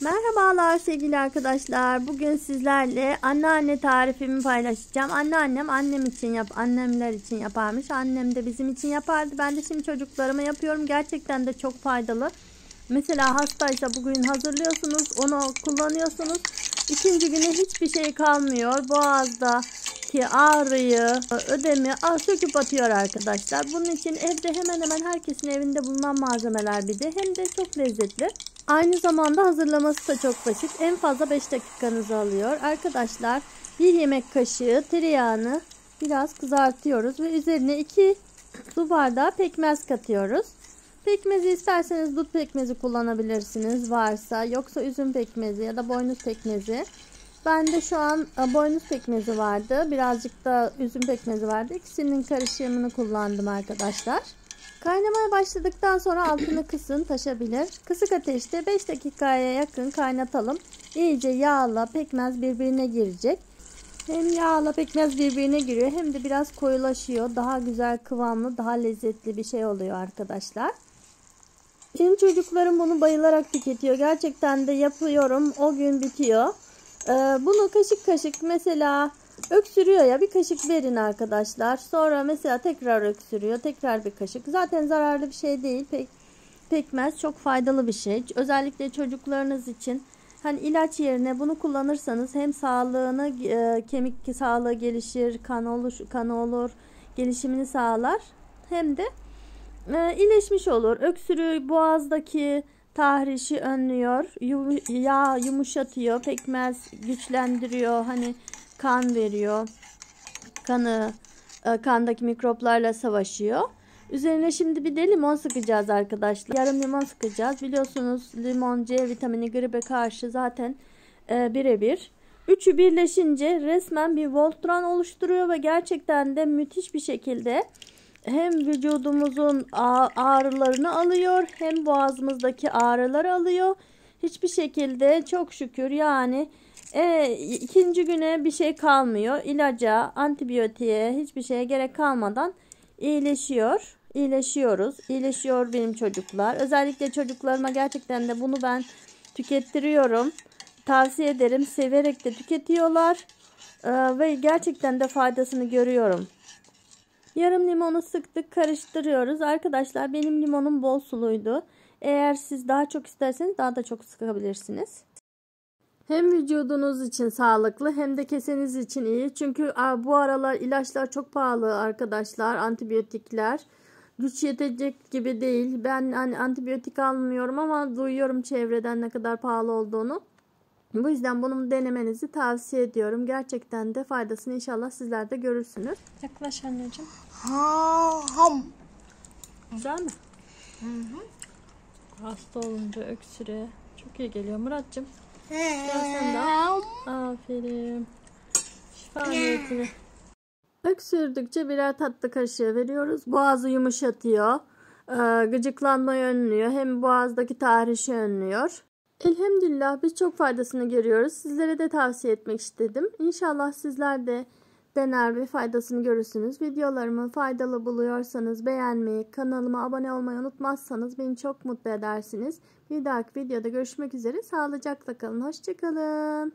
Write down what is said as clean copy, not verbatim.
Merhabalar sevgili arkadaşlar. Bugün sizlerle anneanne tarifimi paylaşacağım. Annem için annemler için yaparmış. Annem de bizim için yapardı. Ben de şimdi çocuklarıma yapıyorum. Gerçekten de çok faydalı. Mesela hastaysa bugün hazırlıyorsunuz, onu kullanıyorsunuz. İkinci güne hiçbir şey kalmıyor. Boğazdaki ağrıyı, ödemi söküp atıyor arkadaşlar. Bunun için evde hemen hemen herkesin evinde bulunan malzemeler bir de. Hem de çok lezzetli. Aynı zamanda hazırlaması da çok basit. En fazla 5 dakikanızı alıyor. Arkadaşlar 1 yemek kaşığı tereyağını biraz kızartıyoruz ve üzerine 2 su bardağı pekmez katıyoruz. Pekmezi isterseniz dut pekmezi kullanabilirsiniz varsa, yoksa üzüm pekmezi ya da boynuz pekmezi. Bende şu an boynuz pekmezi vardı. Birazcık da üzüm pekmezi vardı. İkisinin karışımını kullandım arkadaşlar. Kaynamaya başladıktan sonra altını kısın, taşabilir. Kısık ateşte 5 dakikaya yakın kaynatalım. İyice yağla pekmez birbirine girecek. Hem yağla pekmez birbirine giriyor hem de biraz koyulaşıyor. Daha güzel kıvamlı, daha lezzetli bir şey oluyor arkadaşlar. Benim çocuklarım bunu bayılarak tüketiyor. Gerçekten de yapıyorum. O gün bitiyor. Bunu kaşık kaşık mesela öksürüyor ya, bir kaşık verin arkadaşlar. Sonra mesela tekrar öksürüyor. Tekrar bir kaşık. Zaten zararlı bir şey değil. Pekmez çok faydalı bir şey. Özellikle çocuklarınız için. Hani ilaç yerine bunu kullanırsanız hem sağlığını, kemik sağlığı gelişir, kan olur, gelişimini sağlar. Hem de iyileşmiş olur. Öksürüğü, boğazdaki tahrişi önlüyor. Yağ yumuşatıyor. Pekmez güçlendiriyor. Hani kan veriyor. Kandaki mikroplarla savaşıyor. Üzerine şimdi bir de limon sıkacağız arkadaşlar. Yarım limon sıkacağız. Biliyorsunuz limon C vitamini gribe karşı zaten birebir. Üçü birleşince resmen bir Voltron oluşturuyor ve gerçekten de müthiş bir şekilde hem vücudumuzun ağrılarını alıyor, hem boğazımızdaki ağrıları alıyor. Hiçbir şekilde çok şükür yani ikinci güne bir şey kalmıyor. İlaca, antibiyotiğe, hiçbir şeye gerek kalmadan iyileşiyoruz. İyileşiyor benim çocuklar. Özellikle çocuklarıma gerçekten de bunu ben tükettiriyorum. Tavsiye ederim. Severek de tüketiyorlar. Ve gerçekten de faydasını görüyorum. Yarım limonu sıktık, karıştırıyoruz. Arkadaşlar benim limonum bol suluydu. Eğer siz daha çok isterseniz daha da çok sıkabilirsiniz. Hem vücudunuz için sağlıklı hem de keseniz için iyi. Çünkü bu aralar ilaçlar çok pahalı arkadaşlar. Antibiyotikler. Güç yetecek gibi değil. Ben hani antibiyotik almıyorum ama duyuyorum çevreden ne kadar pahalı olduğunu. Bu yüzden bunu denemenizi tavsiye ediyorum. Gerçekten de faydasını inşallah sizler de görürsünüz. Yaklaş anneciğim. Güzel mi? Hı hı. Hasta olunca öksüre çok iyi geliyor Muratcığım. Gel sen de. Aferin. Şifa niyetine. Öksürdükçe birer tatlı kaşığı veriyoruz. Boğazı yumuşatıyor. Gıcıklanmayı önlüyor. Hem boğazdaki tahrişi önlüyor. Elhamdülillah biz çok faydasını görüyoruz. Sizlere de tavsiye etmek istedim. İnşallah sizler de dener ve faydasını görürsünüz. Videolarımı faydalı buluyorsanız beğenmeyi, kanalıma abone olmayı unutmazsanız beni çok mutlu edersiniz. Bir dahaki videoda görüşmek üzere. Sağlıcakla kalın. Hoşça kalın.